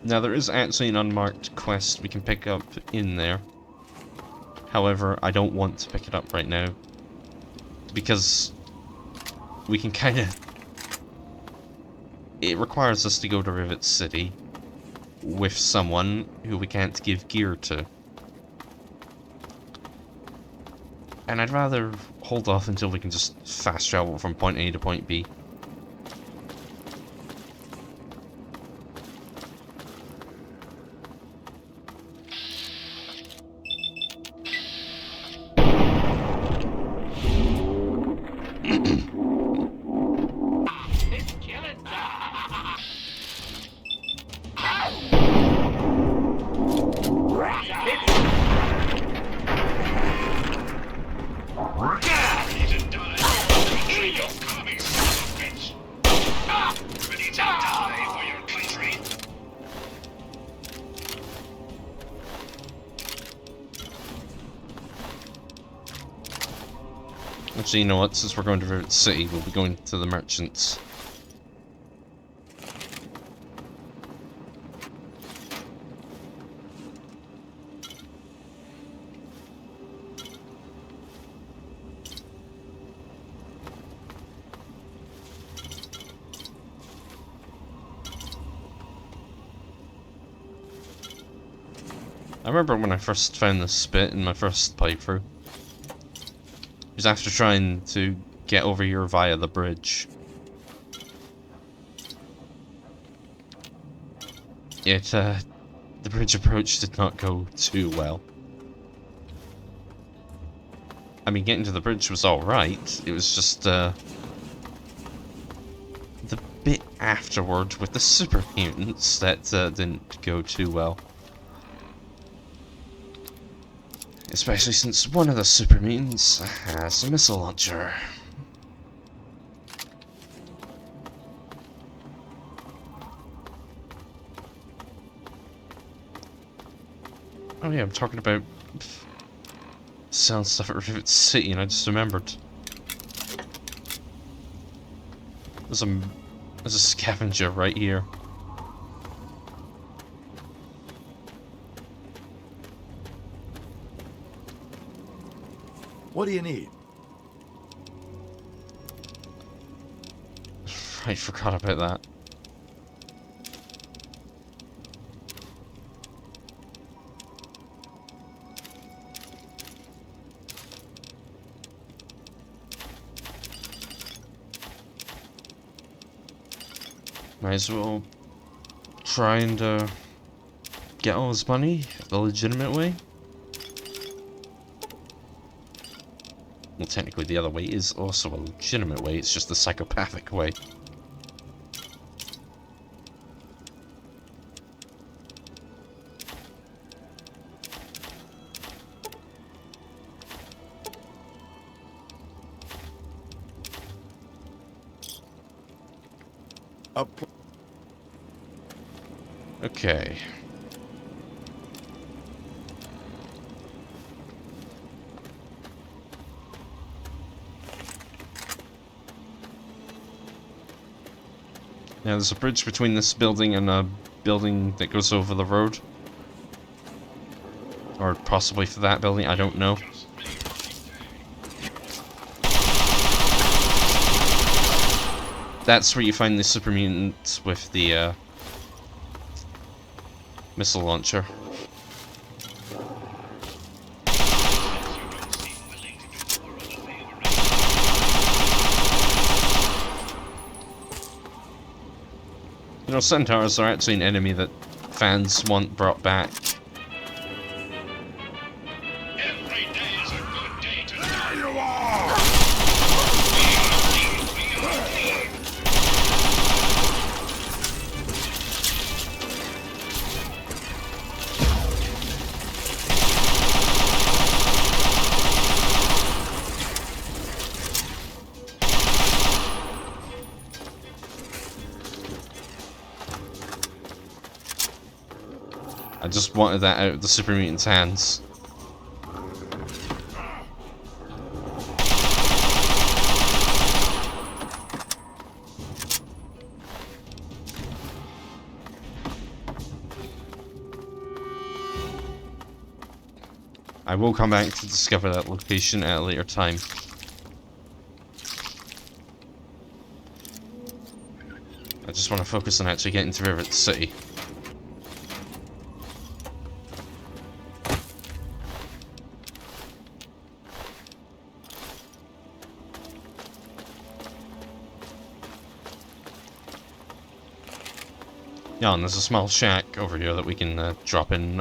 Now there is actually an unmarked quest we can pick up in there. However, I don't want to pick it up right now. Because we can kind of... It requires us to go to Rivet City with someone who we can't give gear to. And I'd rather hold off until we can just fast travel from point A to point B. Actually, you know what? Since we're going to Rivet City, we'll be going to the merchants. I remember when I first found this bit in my first playthrough. It was after trying to get over here via the bridge. The bridge approach did not go too well. I mean, getting to the bridge was alright. It was just, the bit afterward with the super mutants that, didn't go too well. Especially since one of the super mutants has a missile launcher. Oh yeah, I'm talking about selling stuff at Rivet City, and I just remembered. There's a scavenger right here. What do you need? I forgot about that. Might as well try and get all his money the legitimate way. Well, technically the other way is also a legitimate way, it's just the psychopathic way. Okay. Now there's a bridge between this building and a building that goes over the road. Or possibly for that building, I don't know. That's where you find the super mutant with the missile launcher. You know, centaurs are actually an enemy that fans want brought back. Every day is a good day to... There you are! I just wanted that out of the super mutant's hands. I will come back to discover that location at a later time. I just want to focus on actually getting to Rivet City. Yeah, and there's a small shack over here that we can drop in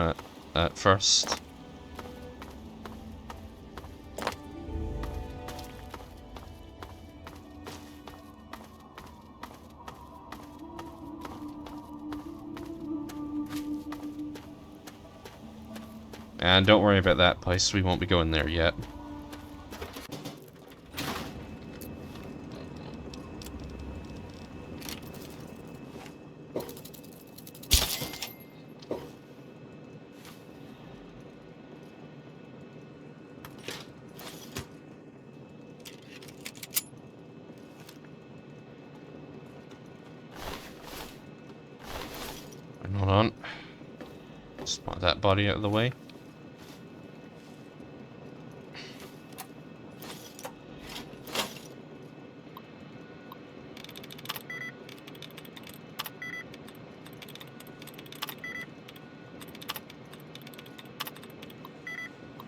at first. And don't worry about that place, we won't be going there yet. And hold on. Spot that body out of the way.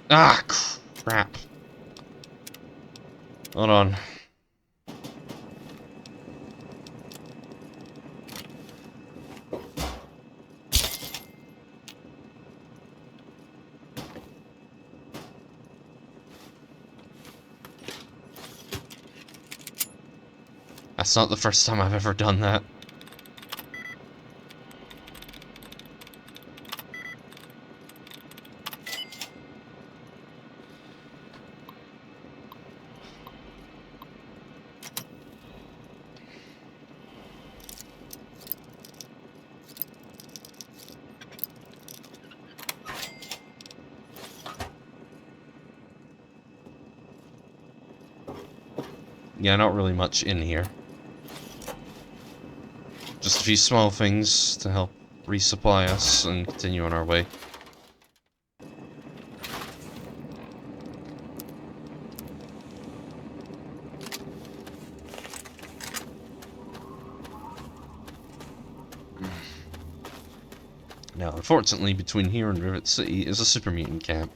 Ah, crap. Hold on. That's not the first time I've ever done that. Yeah, not really much in here. Just a few small things to help resupply us and continue on our way. Now, unfortunately, between here and Rivet City is a super mutant camp.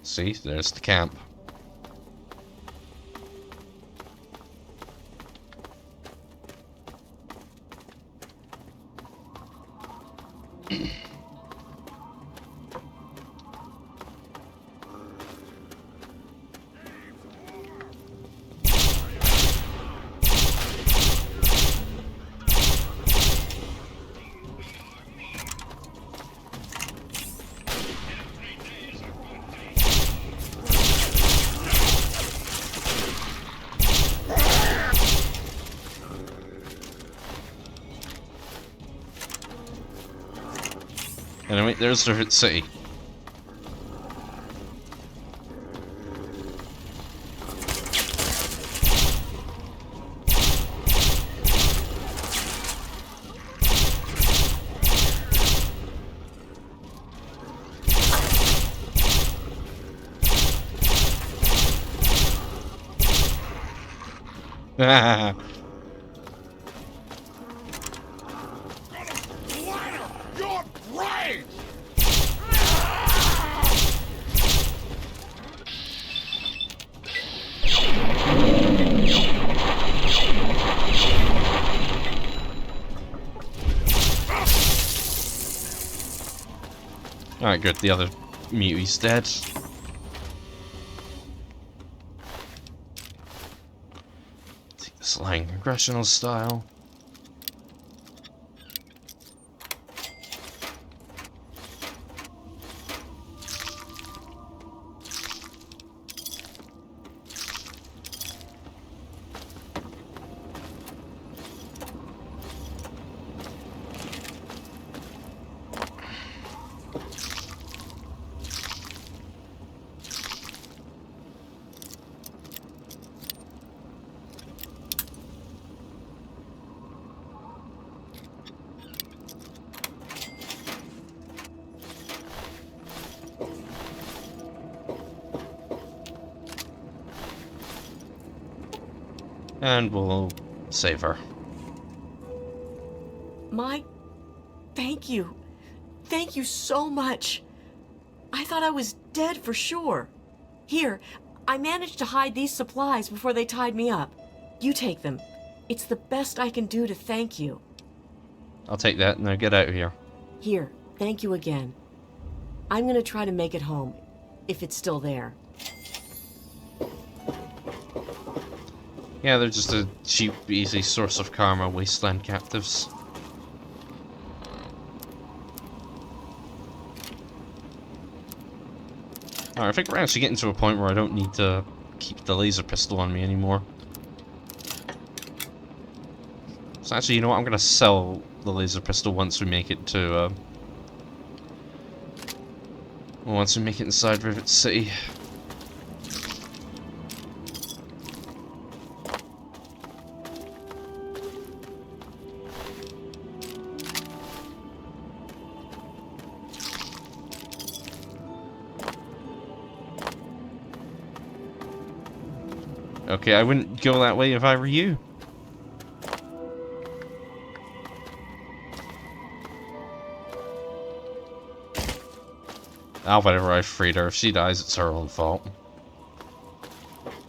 See, there's the camp. Anyway, there's Rivet City. Your brains! Alright, good. The other mutie's dead. Take this lying congressional style. And we'll save her. Mike, thank you. Thank you so much. I thought I was dead for sure. Here, I managed to hide these supplies before they tied me up. You take them. It's the best I can do to thank you. I'll take that. Now get out of here. Here, thank you again. I'm gonna try to make it home, if it's still there. Yeah, they're just a cheap, easy source of karma, Wasteland captives. Alright, I think we're actually getting to a point where I don't need to keep the laser pistol on me anymore. So actually, you know what? I'm gonna sell the laser pistol once we make it to, once we make it inside Rivet City. Okay, I wouldn't go that way if I were you. Ah, whatever, I freed her. If she dies, it's her own fault.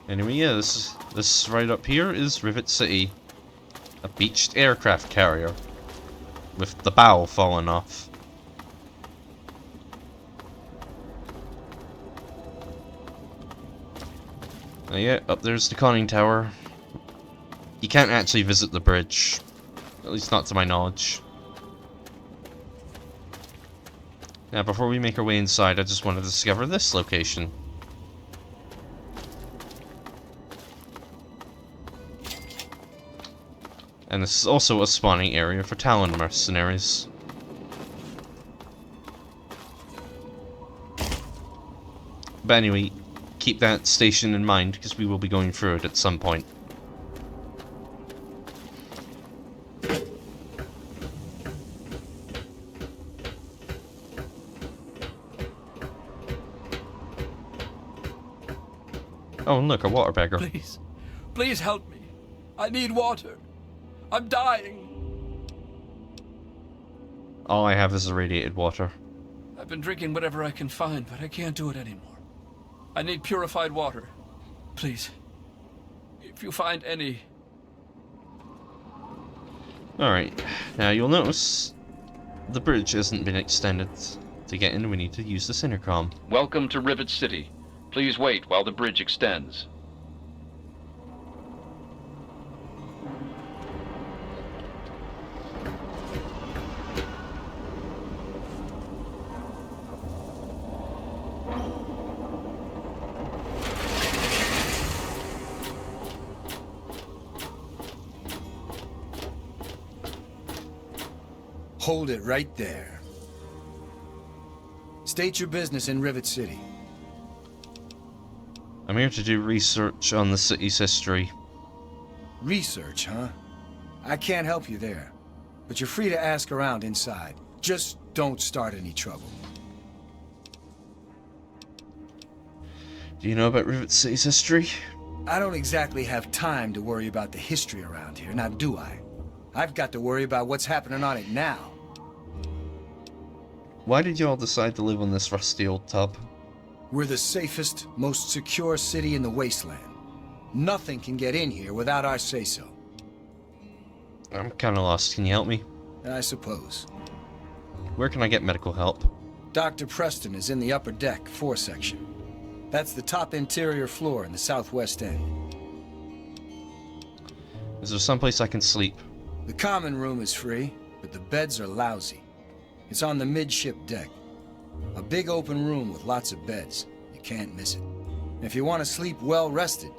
Anyway, yeah, this right up here is Rivet City. A beached aircraft carrier. With the bow falling off. Yeah, up there's the conning tower. You can't actually visit the bridge. At least not to my knowledge. Now, before we make our way inside, I just want to discover this location. And this is also a spawning area for Talon mercenaries. But anyway, keep that station in mind, because we will be going through it at some point. Oh, and look, a water beggar. Please, please help me. I need water. I'm dying. All I have is irradiated water. I've been drinking whatever I can find, but I can't do it anymore. I need purified water. Please, if you find any. Alright, now you'll notice the bridge hasn't been extended. To get in, we need to use this intercom. Welcome to Rivet City. Please wait while the bridge extends. Hold it right there. State your business in Rivet City. I'm here to do research on the city's history. Research, huh? I can't help you there. But you're free to ask around inside. Just don't start any trouble. Do you know about Rivet City's history? I don't exactly have time to worry about the history around here, now do I? I've got to worry about what's happening on it now. Why did you all decide to live on this rusty old tub? We're the safest, most secure city in the Wasteland. Nothing can get in here without our say-so. I'm kinda lost. Can you help me? I suppose. Where can I get medical help? Dr. Preston is in the upper deck, 4 section. That's the top interior floor in the southwest end. Is there someplace I can sleep? The common room is free, but the beds are lousy. It's on the midship deck. A big open room with lots of beds. You can't miss it. If you want to sleep well rested,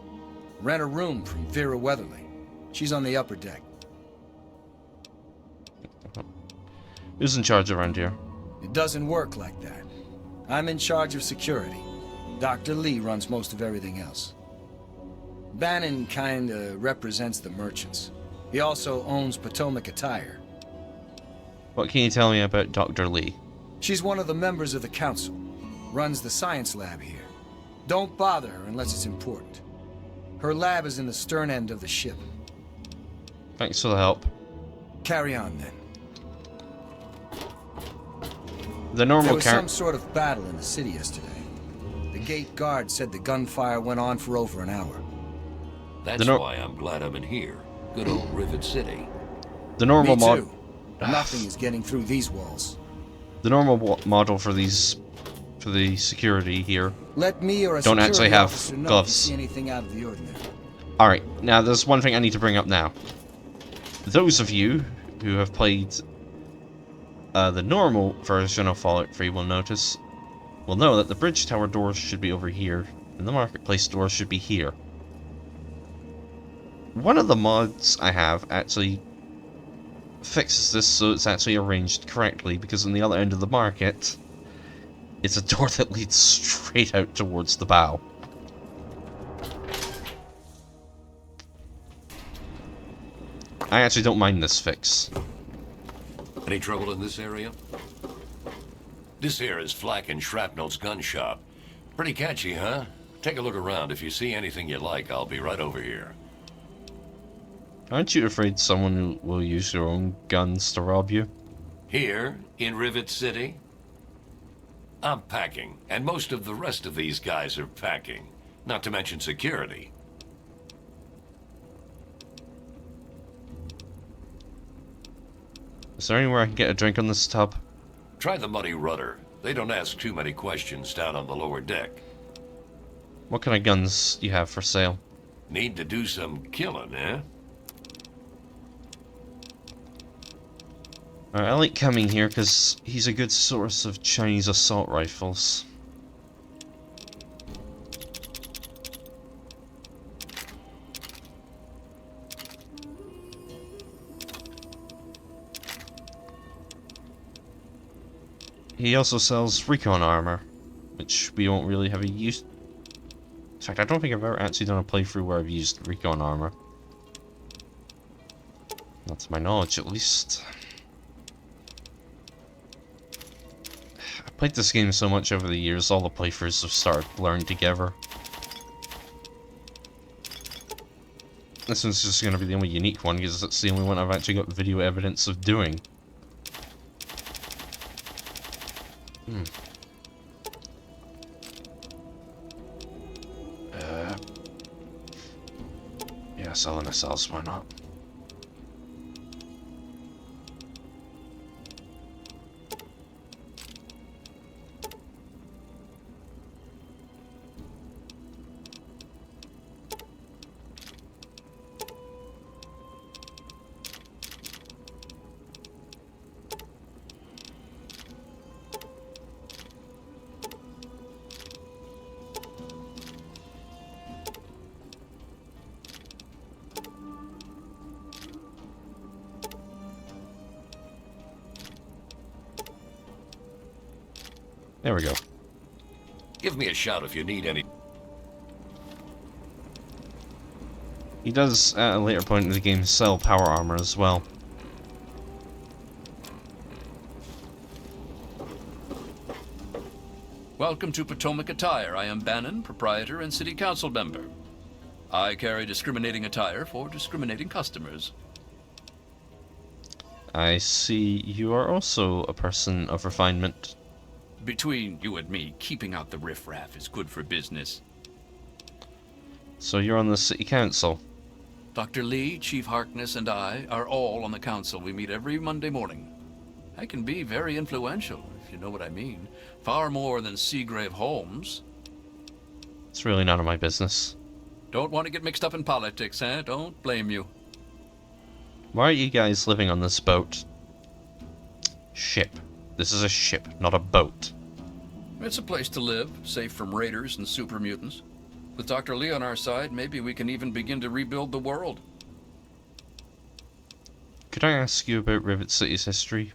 rent a room from Vera Weatherly. She's on the upper deck. Who's in charge around here? It doesn't work like that. I'm in charge of security. Dr. Lee runs most of everything else. Bannon kinda represents the merchants. He also owns Potomac Attire. What can you tell me about Dr. Lee? She's one of the members of the council. Runs the science lab here. Don't bother her unless it's important. Her lab is in the stern end of the ship. Thanks for the help. Carry on, then. The There normal was some sort of battle in the city yesterday. The gate guard said the gunfire went on for over an hour. That's why I'm glad I'm in here. Good old Rivet City. The normal Me mod. too. Nothing is getting through these walls. The normal model for these, for the security here. Let me or a Don't actually security have officer know gloves. if you see anything out of the ordinary. Alright, now there's one thing I need to bring up now. Those of you who have played the normal version of Fallout 3 will know that the bridge tower doors should be over here, and the marketplace doors should be here. One of the mods I have actually fixes this so it's actually arranged correctly, because on the other end of the market, it's a door that leads straight out towards the bow. I actually don't mind this fix. Any trouble in this area? This here is Flack and Shrapnel's gun shop. Pretty catchy, huh? Take a look around. If you see anything you like, I'll be right over here. Aren't you afraid someone will use their own guns to rob you? Here, in Rivet City? I'm packing, and most of the rest of these guys are packing. Not to mention security. Is there anywhere I can get a drink on this tub? Try the Muddy Rudder. They don't ask too many questions down on the lower deck. What kind of guns do you have for sale? Need to do some killing, eh? Alright, I like coming here because he's a good source of Chinese assault rifles. He also sells recon armor, which we won't really have a use. In fact, I don't think I've ever actually done a playthrough where I've used recon armor. Not to my knowledge, at least. I've played this game so much over the years, all the playthroughs have started blurring together. This one's just going to be the only unique one, because it's the only one I've actually got video evidence of doing. Yeah, selling ourselves, why not? There we go. Give me a shout if you need any. He does, at a later point in the game, sell power armor as well. Welcome to Potomac Attire. I am Bannon, proprietor and city council member. I carry discriminating attire for discriminating customers. I see you are also a person of refinement. Between you and me, keeping out the riffraff is good for business. So you're on the city council. Dr. Lee, Chief Harkness, and I are all on the council. We meet every Monday morning. I can be very influential, if you know what I mean. Far more than Seagrave Holmes. It's really none of my business. Don't want to get mixed up in politics, eh? Don't blame you. Why are you guys living on this boat? Ship. This is a ship, not a boat. It's a place to live, safe from raiders and super mutants. With Dr. Lee on our side, maybe we can even begin to rebuild the world. Could I ask you about Rivet City's history?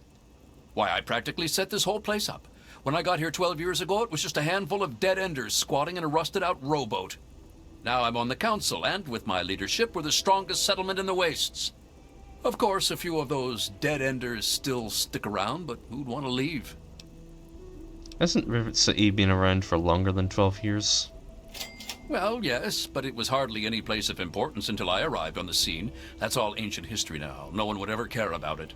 Why, I practically set this whole place up. When I got here 12 years ago, it was just a handful of dead-enders squatting in a rusted-out rowboat. Now I'm on the council, and with my leadership, we're the strongest settlement in the wastes. Of course, a few of those dead-enders still stick around, but who'd want to leave? Hasn't Rivet City been around for longer than 12 years? Well, yes, but it was hardly any place of importance until I arrived on the scene. That's all ancient history now. No one would ever care about it.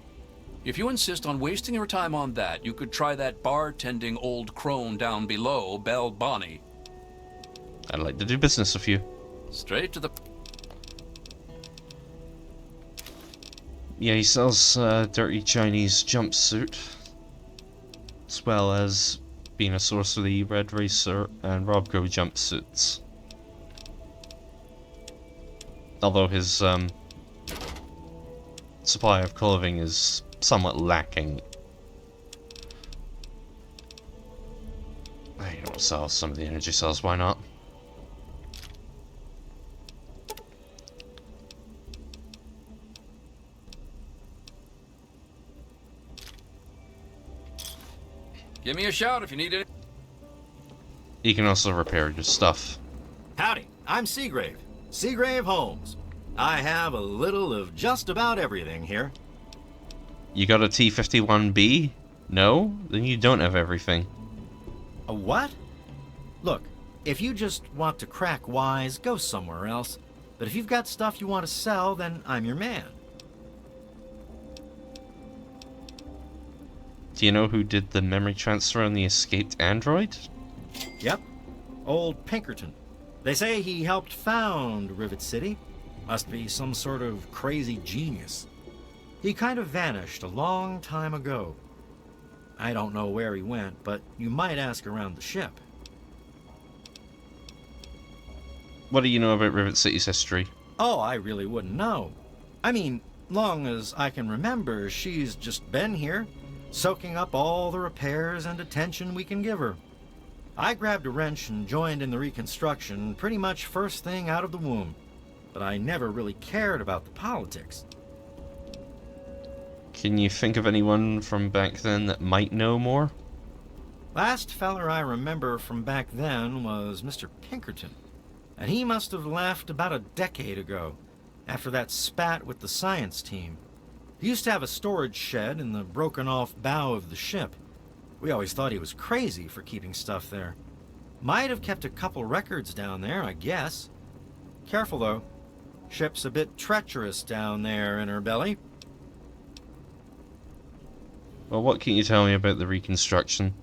If you insist on wasting your time on that, you could try that bartending old crone down below, Belle Bonnie. I'd like to do business with you. Straight to the... Yeah, he sells dirty Chinese jumpsuit, as well as being a source of the Red Racer and Robco jumpsuits. Although his supply of clothing is somewhat lacking. I don't sell some of the energy cells, why not? Give me a shout if you need it. You can also repair your stuff. Howdy, I'm Seagrave. Seagrave Holmes. I have a little of just about everything here. You got a T-51B? No? Then you don't have everything. A what? Look, if you just want to crack wise, go somewhere else. But if you've got stuff you want to sell, then I'm your man. Do you know who did the memory transfer on the escaped android? Yep, old Pinkerton. They say he helped found Rivet City. Must be some sort of crazy genius. He kind of vanished a long time ago. I don't know where he went, but you might ask around the ship. What do you know about Rivet City's history? Oh, I really wouldn't know. I mean, long as I can remember, she's just been here, soaking up all the repairs and attention we can give her. I grabbed a wrench and joined in the reconstruction pretty much first thing out of the womb, but I never really cared about the politics. Can you think of anyone from back then that might know more? Last feller I remember from back then was Mr. Pinkerton, and he must have left about a decade ago, after that spat with the science team. He used to have a storage shed in the broken-off bow of the ship. We always thought he was crazy for keeping stuff there. Might have kept a couple records down there, I guess. Careful, though. Ship's a bit treacherous down there in her belly. Well, what can you tell me about the reconstruction?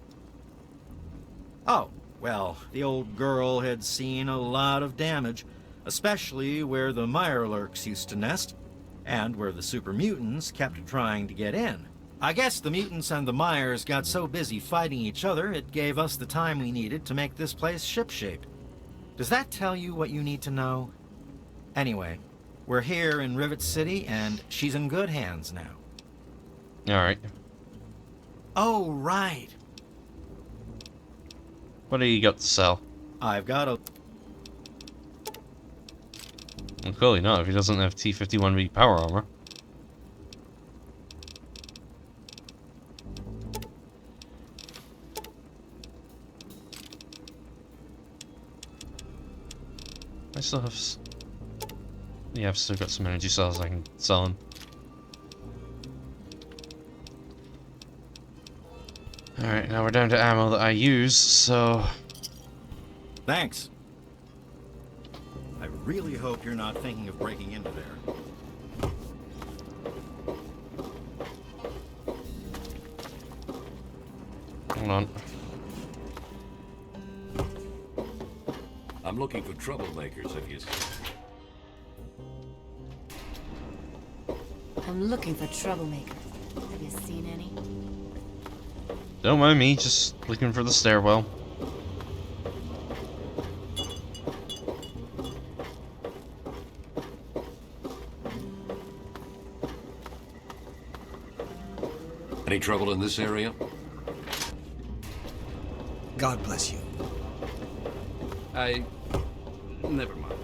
Oh, well, the old girl had seen a lot of damage, especially where the Mirelurks used to nest, and where the super mutants kept trying to get in. I guess the mutants and the Myers got so busy fighting each other, it gave us the time we needed to make this place shipshape. Does that tell you what you need to know? Anyway, we're here in Rivet City, and she's in good hands now. Alright. Oh, right. What do you got to sell? I've got a... Well, clearly not, if he doesn't have T-51B power armor. I still have... Yeah, I've still got some energy cells I can sell him. Alright, now we're down to ammo that I use, so... Thanks. I really hope you're not thinking of breaking into there. Hold on. I'm looking for troublemakers, if you... I'm looking for troublemakers. Have you seen any? Don't mind me, just looking for the stairwell. Any trouble in this area? God bless you. Never mind.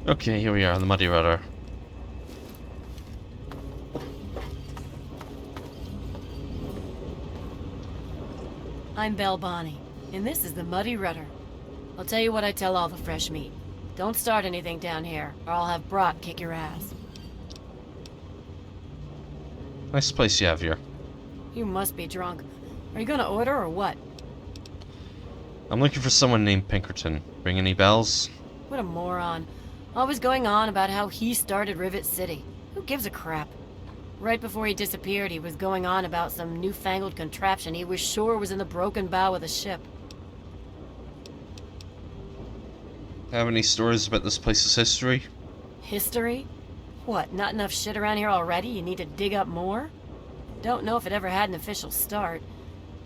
Okay, here we are on the Muddy Rudder. I'm Belle Bonnie, and this is the Muddy Rudder. I'll tell you what I tell all the fresh meat. Don't start anything down here, or I'll have Brock kick your ass. Nice place you have here. You must be drunk. Are you gonna order or what? I'm looking for someone named Pinkerton. Ring any bells? What a moron. Always going on about how he started Rivet City. Who gives a crap? Right before he disappeared, he was going on about some newfangled contraption he was sure was in the broken bow of the ship. Have any stories about this place's history? History? What, not enough shit around here already? You need to dig up more? Don't know if it ever had an official start.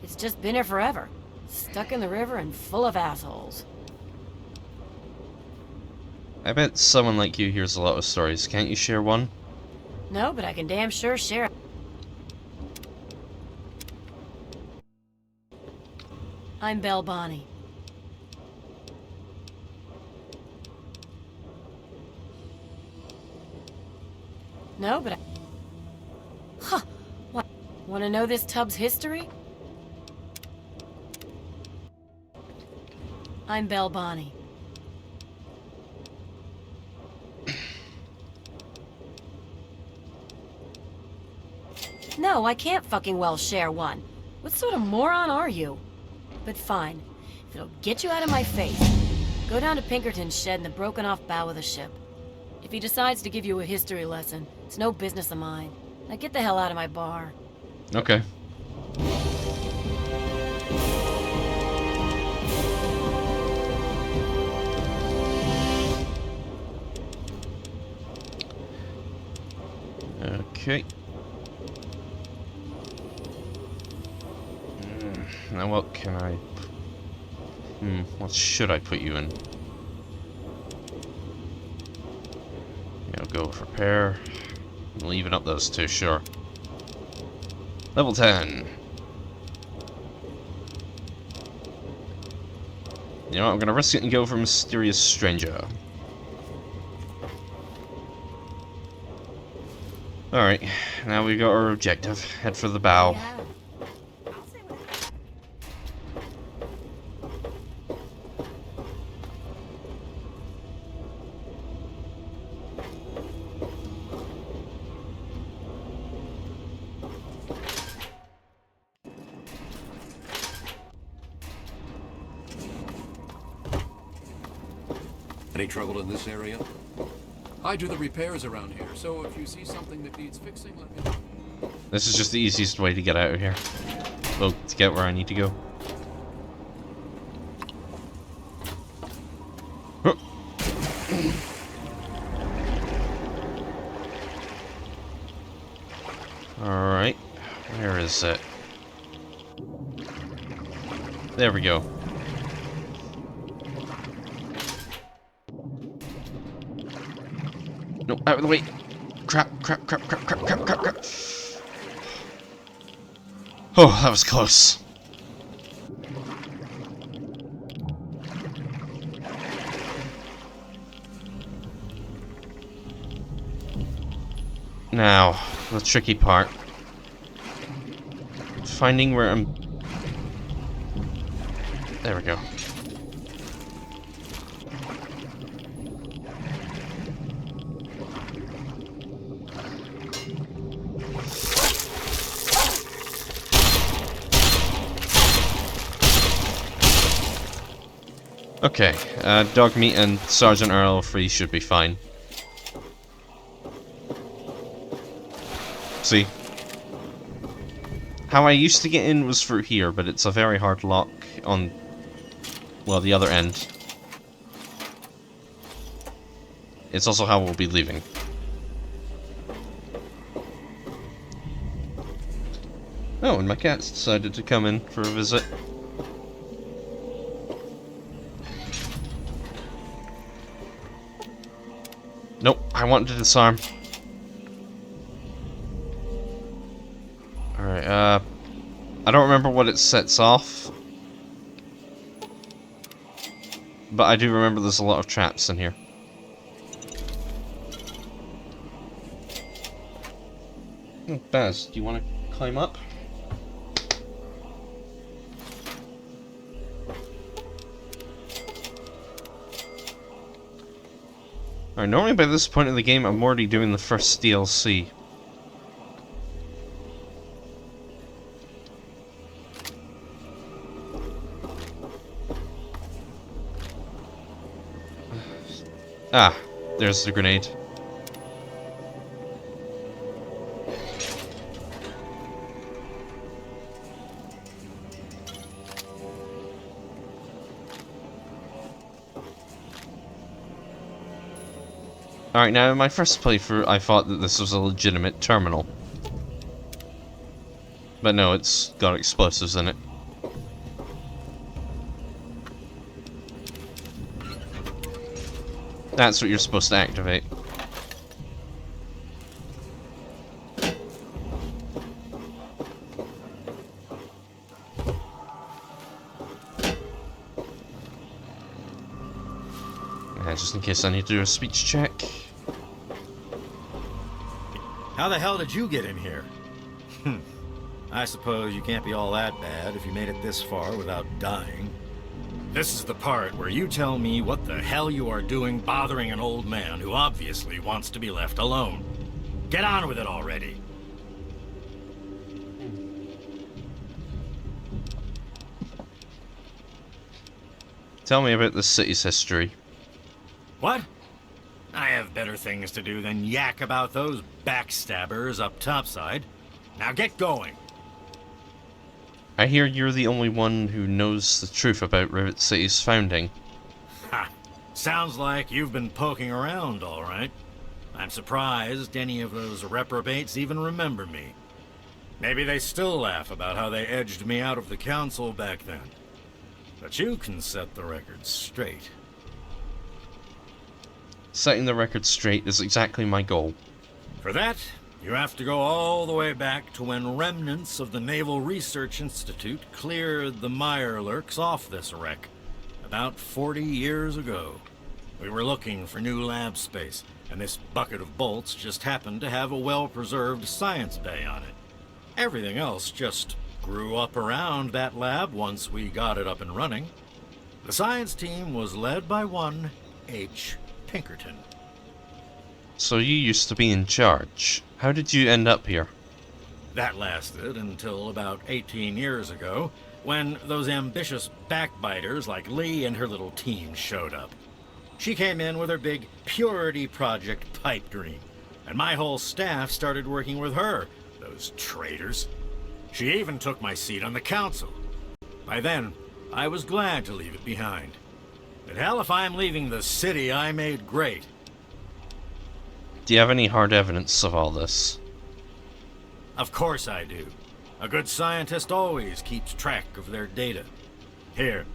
It's just been here forever. Stuck in the river and full of assholes. I bet someone like you hears a lot of stories. Can't you share one? No, but I can damn sure share it. I'm Belle Bonnie. No, but I... Huh! What? Want to know this tub's history? I'm Belle Bonnie. No, I can't fucking well share one. What sort of moron are you? But fine. If it'll get you out of my face, go down to Pinkerton's shed in the broken off bow of the ship. If he decides to give you a history lesson, it's no business of mine. Now get the hell out of my bar. Okay. Okay. Now what can I... what should I put you in? I'll go with repair. Leaving up those two, sure. Level 10. You know what, I'm gonna risk it and go for Mysterious Stranger. Alright, now we got our objective. Head for the bow. Any trouble in this area? I do the repairs around here, so if you see something that needs fixing, let me know. This is just the easiest way to get out of here. Well, to get where I need to go. Alright. Where is it? There we go. No, out of the way! Crap. Oh, that was close. Now, the tricky part. Finding where I'm... There we go. Okay, dog meat and Sergeant Earl free should be fine. See? How I used to get in was through here, but it's a very hard lock on, well, the other end. It's also how we'll be leaving. Oh, and my cat's decided to come in for a visit. Nope, I want to disarm. Alright, I don't remember what it sets off. But I do remember there's a lot of traps in here. Baz, do you want to climb up? Alright, normally by this point in the game I'm already doing the first DLC. Ah, there's the grenade. Alright, now in my first playthrough I thought that this was a legitimate terminal. But no, it's got explosives in it. That's what you're supposed to activate. Just in case I need to do a speech check. How the hell did you get in here? I suppose you can't be all that bad if you made it this far without dying. This is the part where you tell me what the hell you are doing bothering an old man who obviously wants to be left alone. Get on with it already. Tell me about the city's history. What? I have better things to do than yak about those backstabbers up topside. Now get going. I hear you're the only one who knows the truth about Rivet City's founding. Ha! Sounds like you've been poking around, all right. I'm surprised any of those reprobates even remember me. Maybe they still laugh about how they edged me out of the council back then. But you can set the record straight. Setting the record straight is exactly my goal. For that, you have to go all the way back to when remnants of the Naval Research Institute cleared the Mirelurks off this wreck, about 40 years ago. We were looking for new lab space, and this bucket of bolts just happened to have a well-preserved science bay on it. Everything else just grew up around that lab once we got it up and running. The science team was led by one H. Pinkerton. So you used to be in charge. How did you end up here? That lasted until about 18 years ago, when those ambitious backbiters like Lee and her little team showed up. She came in with her big Purity Project pipe dream, and my whole staff started working with her, those traitors. She even took my seat on the council. By then, I was glad to leave it behind. But hell, if I'm leaving the city I made great. Do you have any hard evidence of all this? Of course I do. A good scientist always keeps track of their data. Here,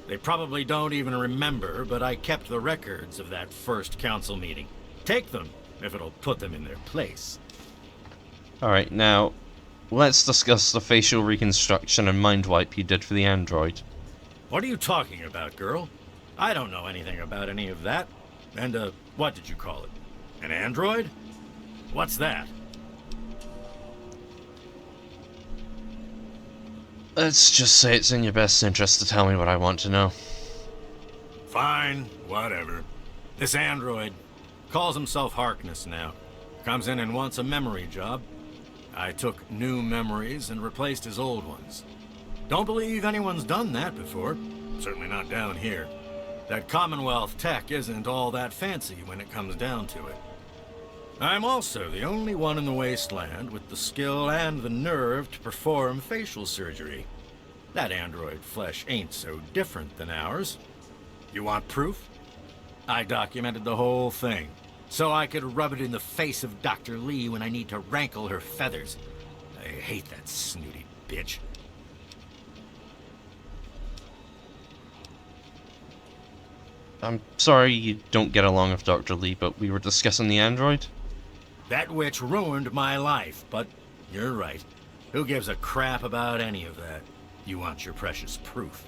they probably don't even remember, but I kept the records of that first council meeting. Take them, if it'll put them in their place. Alright, now, let's discuss the facial reconstruction and mind wipe you did for the android. What are you talking about, girl? I don't know anything about any of that. And, what did you call it? An android? What's that? Let's just say it's in your best interest to tell me what I want to know. Fine, whatever. This android calls himself Harkness now. Comes in and wants a memory job. I took new memories and replaced his old ones. Don't believe anyone's done that before. Certainly not down here. That Commonwealth tech isn't all that fancy when it comes down to it. I'm also the only one in the Wasteland with the skill and the nerve to perform facial surgery. That android flesh ain't so different than ours. You want proof? I documented the whole thing, so I could rub it in the face of Dr. Lee when I need to rankle her feathers. I hate that snooty bitch. I'm sorry you don't get along with Dr. Lee, but we were discussing the android? That witch ruined my life, but you're right. Who gives a crap about any of that? You want your precious proof.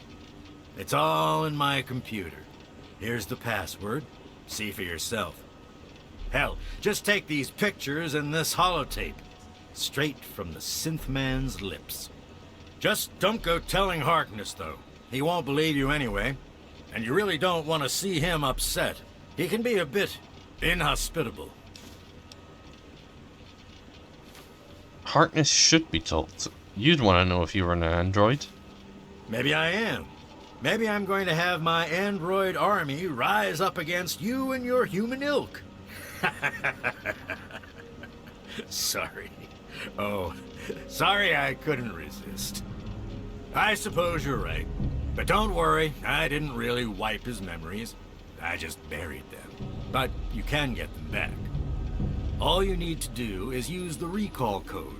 It's all in my computer. Here's the password. See for yourself. Hell, just take these pictures and this holotape. Straight from the synth man's lips. Just don't go telling Harkness, though. He won't believe you anyway. And you really don't want to see him upset. He can be a bit inhospitable. Harkness should be told. You'd want to know if you were an android. Maybe I am. Maybe I'm going to have my android army rise up against you and your human ilk. Sorry. Oh, sorry I couldn't resist. I suppose you're right. But don't worry, I didn't really wipe his memories. I just buried them. But you can get them back. All you need to do is use the recall code.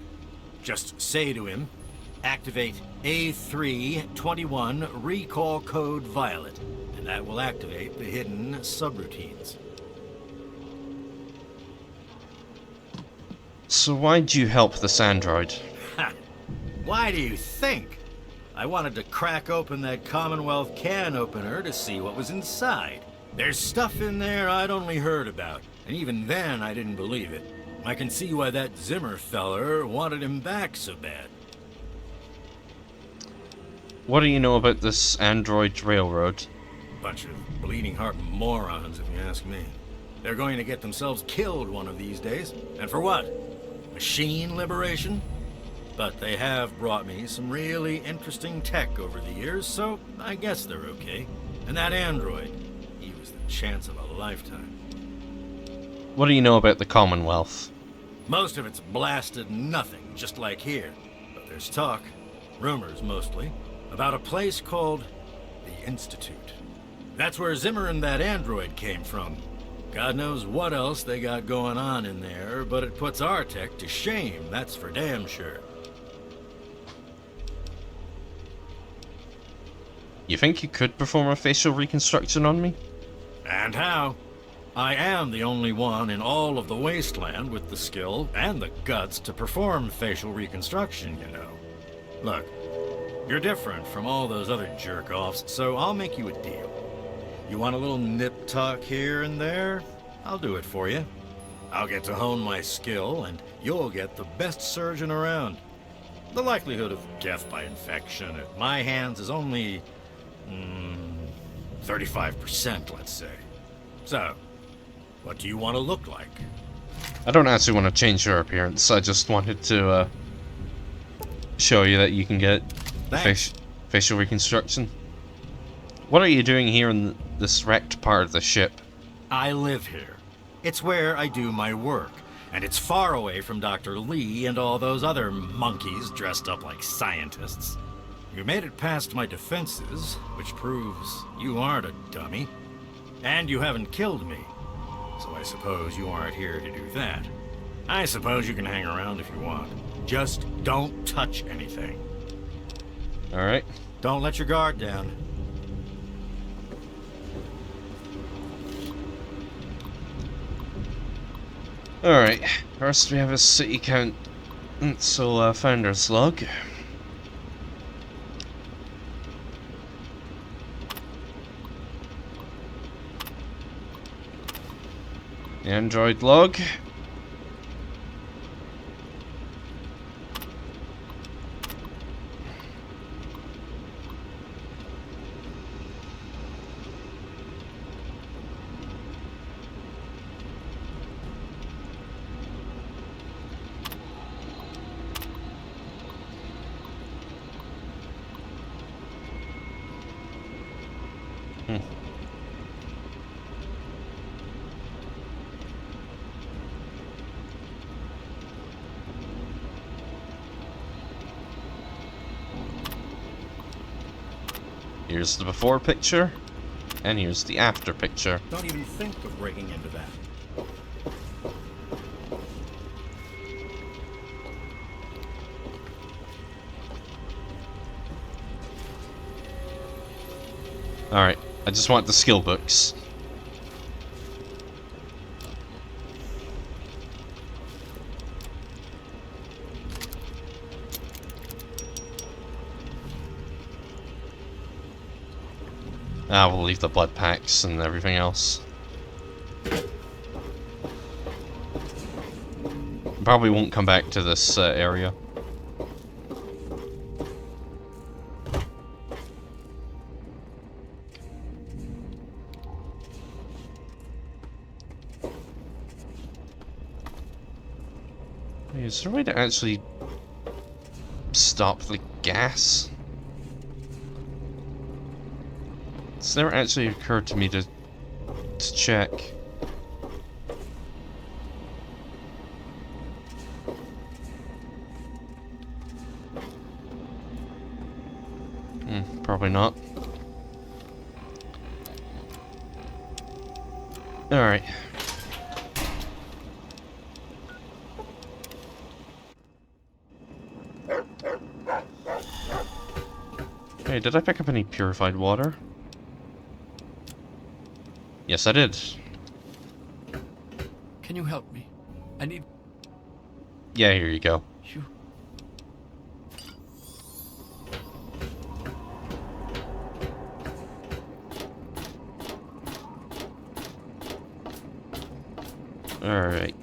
Just say to him, activate A321 recall code Violet, and that will activate the hidden subroutines. So why'd you help this android? Ha! Why do you think? I wanted to crack open that Commonwealth can opener to see what was inside. There's stuff in there I'd only heard about, and even then I didn't believe it. I can see why that Zimmer feller wanted him back so bad. What do you know about this android railroad? Bunch of bleeding heart morons, if you ask me. They're going to get themselves killed one of these days. And for what? Machine liberation? But they have brought me some really interesting tech over the years, so I guess they're okay. And that android, he was the chance of a lifetime. What do you know about the Commonwealth? Most of it's blasted nothing, just like here. But there's talk, rumors mostly, about a place called the Institute. That's where Zimmer and that android came from. God knows what else they got going on in there, but it puts our tech to shame, that's for damn sure. You think you could perform a facial reconstruction on me? And how? I am the only one in all of the Wasteland with the skill and the guts to perform facial reconstruction, you know. Look, you're different from all those other jerk-offs, so I'll make you a deal. You want a little nip-tuck here and there? I'll do it for you. I'll get to hone my skill, and you'll get the best surgeon around. The likelihood of death by infection at my hands is only 35%, let's say. So, what do you want to look like? I don't actually want to change your appearance. I just wanted to show you that you can get facial reconstruction. What are you doing here in this wrecked part of the ship? I live here. It's where I do my work. And it's far away from Dr. Lee and all those other monkeys dressed up like scientists. You made it past my defenses, which proves you aren't a dummy. And you haven't killed me. So I suppose you aren't here to do that. I suppose you can hang around if you want. Just don't touch anything. Alright. Don't let your guard down. Alright. First we have a city council founder's log. The Android log. Here's the before picture, and here's the after picture. Don't even think of breaking into that. Alright, I just want the skill books. We'll leave the blood packs and everything else. Probably won't come back to this area. Is there a way to actually stop the gas? It's never actually occurred to me to check. Probably not. Alright. Hey, did I pick up any purified water? Yes, I did. Can you help me? I need Yeah, here you go. you. Alright.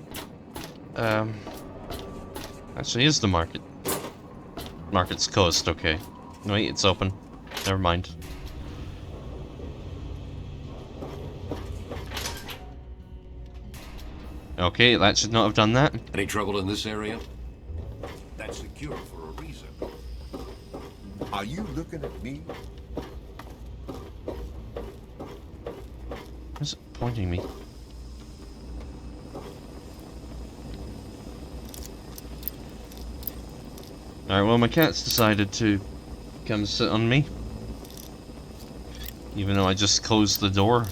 Actually, is the market. Market's closed, okay. Wait, it's open. Never mind. Okay, that should not have done that. Any trouble in this area? That's secure for a reason. Are you looking at me? Where's it pointing me? Alright, well, my cat's decided to come sit on me. Even though I just closed the door.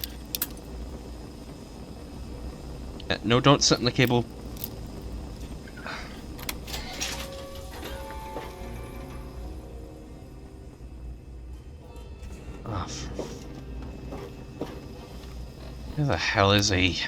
No, don't sit on the cable. Oh, where the hell is he?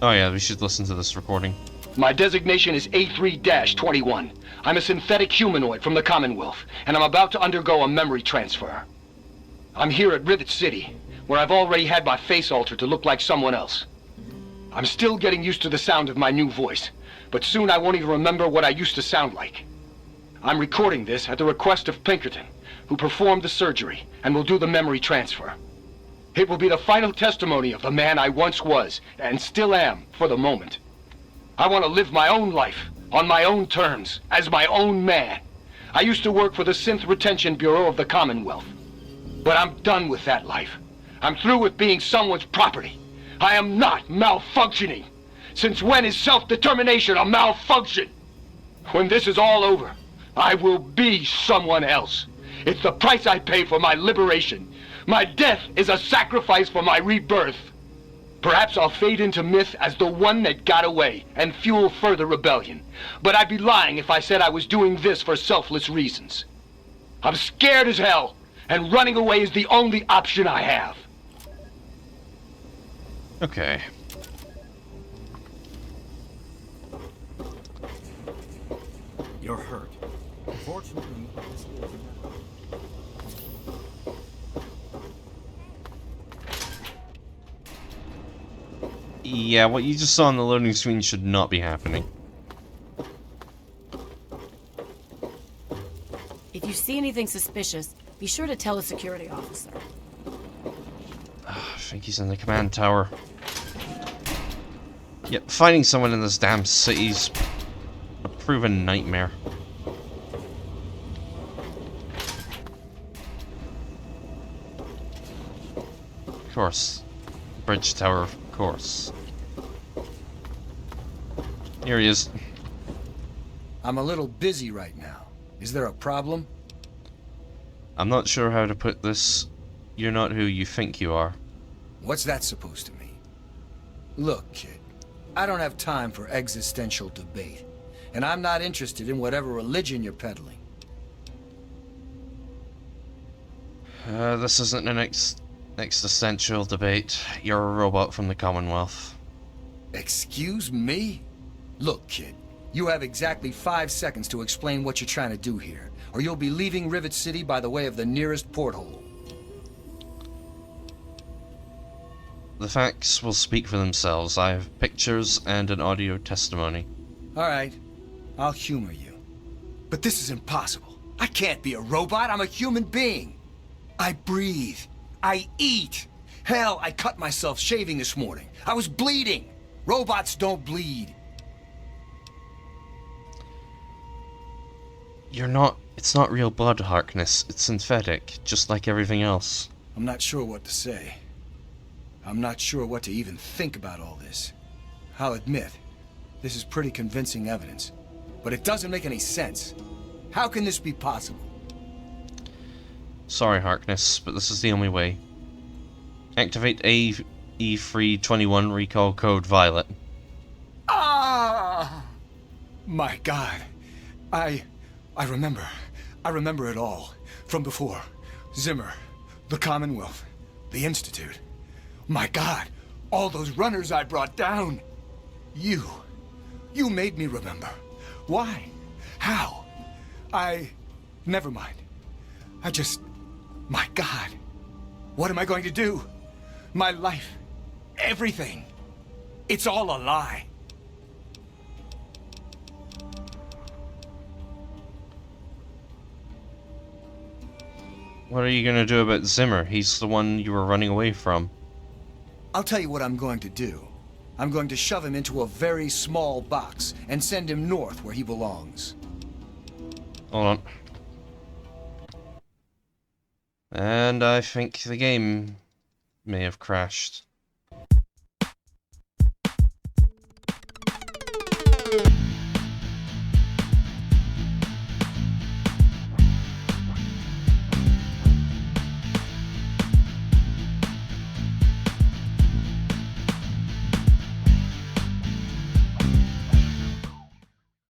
Oh yeah, we should listen to this recording. My designation is A3-21. I'm a synthetic humanoid from the Commonwealth, and I'm about to undergo a memory transfer. I'm here at Rivet City, where I've already had my face altered to look like someone else. I'm still getting used to the sound of my new voice, but soon I won't even remember what I used to sound like. I'm recording this at the request of Pinkerton, who performed the surgery and will do the memory transfer. It will be the final testimony of the man I once was, and still am, for the moment. I want to live my own life, on my own terms, as my own man. I used to work for the Synth Retention Bureau of the Commonwealth. But I'm done with that life. I'm through with being someone's property. I am not malfunctioning. Since when is self-determination a malfunction? When this is all over, I will be someone else. It's the price I pay for my liberation. My death is a sacrifice for my rebirth. Perhaps I'll fade into myth as the one that got away and fuel further rebellion. But I'd be lying if I said I was doing this for selfless reasons. I'm scared as hell, and running away is the only option I have. Okay. You're hurt. Fortunately, Yeah, what you just saw on the loading screen should not be happening. If you see anything suspicious, be sure to tell the security officer. I think he's in the command tower. Yep, finding someone in this damn city's a proven nightmare. Of course. Bridge tower, of course. Here he is. I'm a little busy right now. Is there a problem? I'm not sure how to put this. You're not who you think you are. What's that supposed to mean? Look, kid, I don't have time for existential debate, and I'm not interested in whatever religion you're peddling. This isn't an existential debate. You're a robot from the Commonwealth. Excuse me? Look, kid, you have exactly 5 seconds to explain what you're trying to do here, or you'll be leaving Rivet City by the way of the nearest porthole. The facts will speak for themselves. I have pictures and an audio testimony. All right, I'll humor you. But this is impossible. I can't be a robot. I'm a human being. I breathe. I eat. Hell, I cut myself shaving this morning. I was bleeding. Robots don't bleed. It's not real blood, Harkness. It's synthetic, just like everything else. I'm not sure what to say. I'm not sure what to even think about all this. I'll admit, this is pretty convincing evidence. But it doesn't make any sense. How can this be possible? Sorry, Harkness, but this is the only way. Activate AE321 recall code Violet. Ah! My God. I remember. I remember it all. From before. Zimmer. The Commonwealth. The Institute. My God. All those runners I brought down. You made me remember. Why? How? Never mind. My God. What am I going to do? My life. Everything. It's all a lie. What are you gonna do about Zimmer? He's the one you were running away from. I'll tell you what I'm going to do. I'm going to shove him into a very small box and send him north where he belongs. Hold on. And I think the game may have crashed.